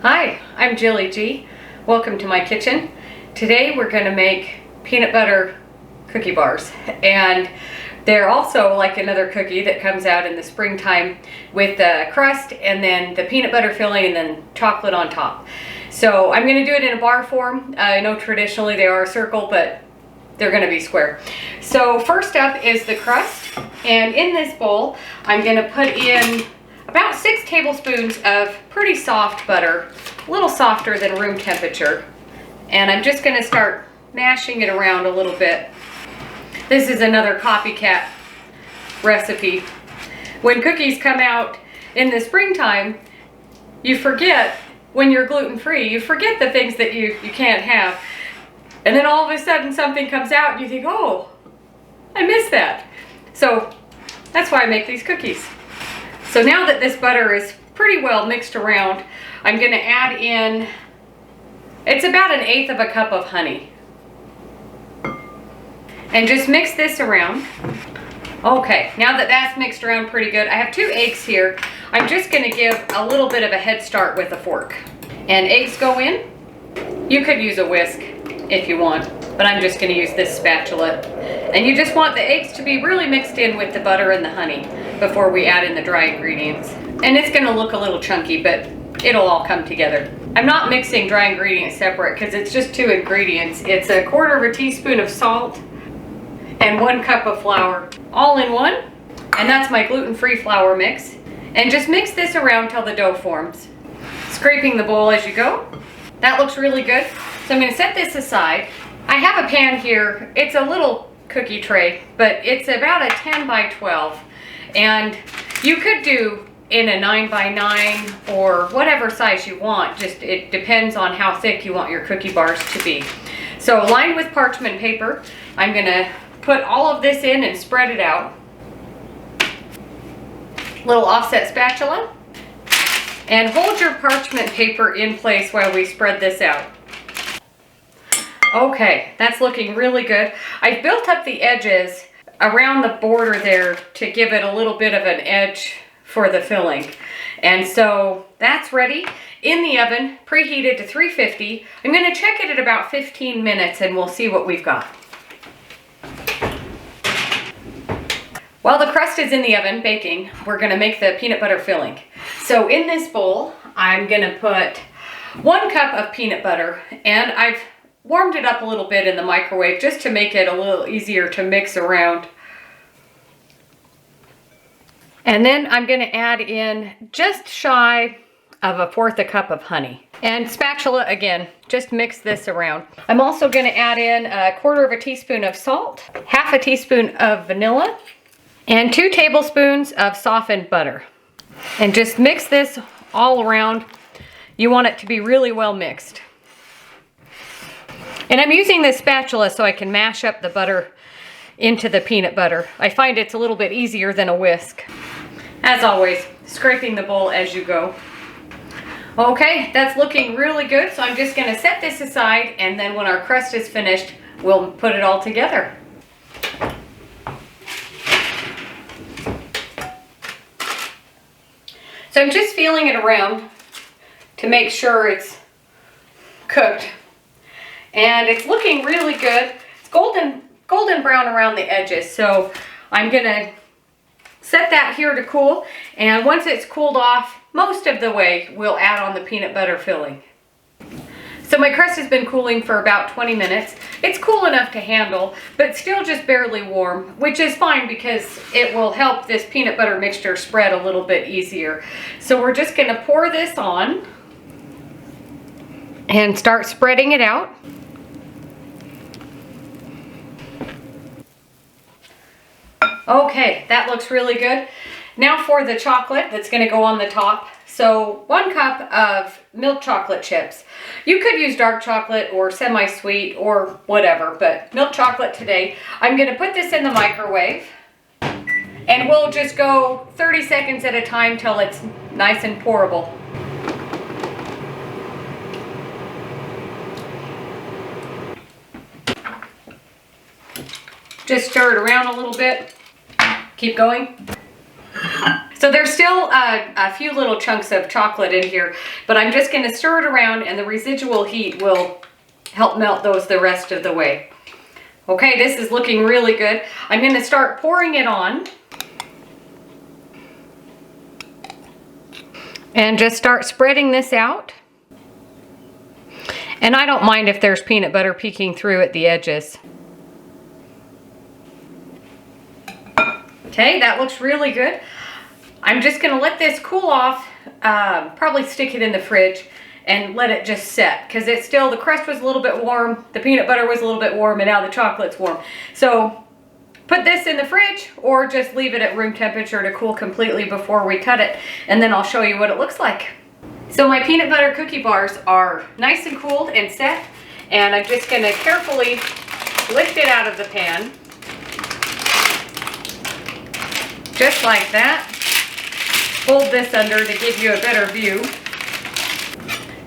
Hi, I'm Jilly G. Welcome to my kitchen. Today we're going to make peanut butter cookie bars, and they're also like another cookie that comes out in the springtime with the crust and then the peanut butter filling and then chocolate on top. So I'm going to do it in a bar form. I know traditionally they are a circle, but they're going to be square. So first up is the crust, and in this bowl I'm going to put in about 6 tablespoons of pretty soft butter, a little softer than room temperature. And I'm just going to start mashing it around a little bit. This is another copycat recipe. When cookies come out in the springtime, you forget, when you're gluten-free, you forget the things that you can't have. And then all of a sudden something comes out and you think, oh, I missed that. So that's why I make these cookies. So now that this butter is pretty well mixed around, I'm going to add in, it's about 1/8 of a cup of honey. And just mix this around. Okay, now that that's mixed around pretty good, I have 2 eggs here. I'm just going to give a little bit of a head start with a fork. And eggs go in. You could use a whisk if you want, but I'm just going to use this spatula. And you just want the eggs to be really mixed in with the butter and the honey before we add in the dry ingredients. And it's going to look a little chunky, but it'll all come together. I'm not mixing dry ingredients separate because it's just 2 ingredients. It's 1/4 teaspoon of salt and 1 cup of flour, all in one. And that's my gluten-free flour mix. And just mix this around till the dough forms, scraping the bowl as you go. That looks really good. So I'm going to set this aside. I have a pan here. It's a little cookie tray, but it's about a 10 by 12. And you could do in a 9 by 9 or whatever size you want. Just it depends on how thick you want your cookie bars to be. So lined with parchment paper, I'm going to put all of this in and spread it out. Little offset spatula. And hold your parchment paper in place while we spread this out. Okay, that's looking really good. I've built up the edges around the border there to give it a little bit of an edge for the filling. And so that's ready in the oven, preheated to 350. I'm going to check it at about 15 minutes and we'll see what we've got. While the crust is in the oven baking, we're going to make the peanut butter filling. So in this bowl, I'm going to put 1 cup of peanut butter, and I've warmed it up a little bit in the microwave just to make it a little easier to mix around. And then I'm going to add in just shy of 1/4 cup of honey. And spatula again, just mix this around. I'm also going to add in 1/4 teaspoon of salt, 1/2 teaspoon of vanilla, and 2 tablespoons of softened butter. And just mix this all around. You want it to be really well mixed. And I'm using this spatula so I can mash up the butter into the peanut butter. I find it's a little bit easier than a whisk. As always, scraping the bowl as you go. Okay, that's looking really good, so I'm just going to set this aside, and then when our crust is finished, we'll put it all together. So I'm just feeling it around to make sure it's cooked. And it's looking really good. It's golden brown around the edges. So I'm going to set that here to cool. And once it's cooled off most of the way, we'll add on the peanut butter filling. So my crust has been cooling for about 20 minutes. It's cool enough to handle, but still just barely warm, which is fine because it will help this peanut butter mixture spread a little bit easier. So we're just going to pour this on and start spreading it out. Okay, that looks really good. Now for the chocolate that's going to go on the top. So 1 cup of milk chocolate chips. You could use dark chocolate or semi-sweet or whatever, but milk chocolate today. I'm going to put this in the microwave, and we'll just go 30 seconds at a time till it's nice and pourable. Just stir it around a little bit. Keep going. So there's still a few little chunks of chocolate in here, but I'm just going to stir it around and the residual heat will help melt those the rest of the way. Okay, this is looking really good. I'm going to start pouring it on. And just start spreading this out. And I don't mind if there's peanut butter peeking through at the edges. Okay, that looks really good. I'm just going to let this cool off, probably stick it in the fridge and let it just set, because it's still, the crust was a little bit warm, the peanut butter was a little bit warm, and now the chocolate's warm. So put this in the fridge or just leave it at room temperature to cool completely before we cut it, and then I'll show you what it looks like. So my peanut butter cookie bars are nice and cooled and set, and I'm just going to carefully lift it out of the pan. Just like that. Hold this under to give you a better view.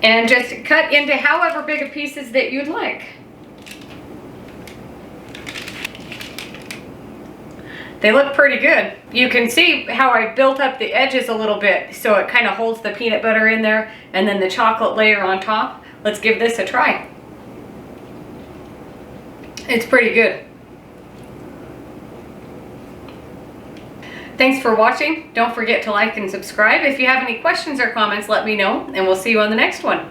And just cut into however big of pieces that you'd like. They look pretty good. You can see how I built up the edges a little bit so it kind of holds the peanut butter in there and then the chocolate layer on top. Let's give this a try. It's pretty good. Thanks for watching. Don't forget to like and subscribe. If you have any questions or comments, let me know, and we'll see you on the next one.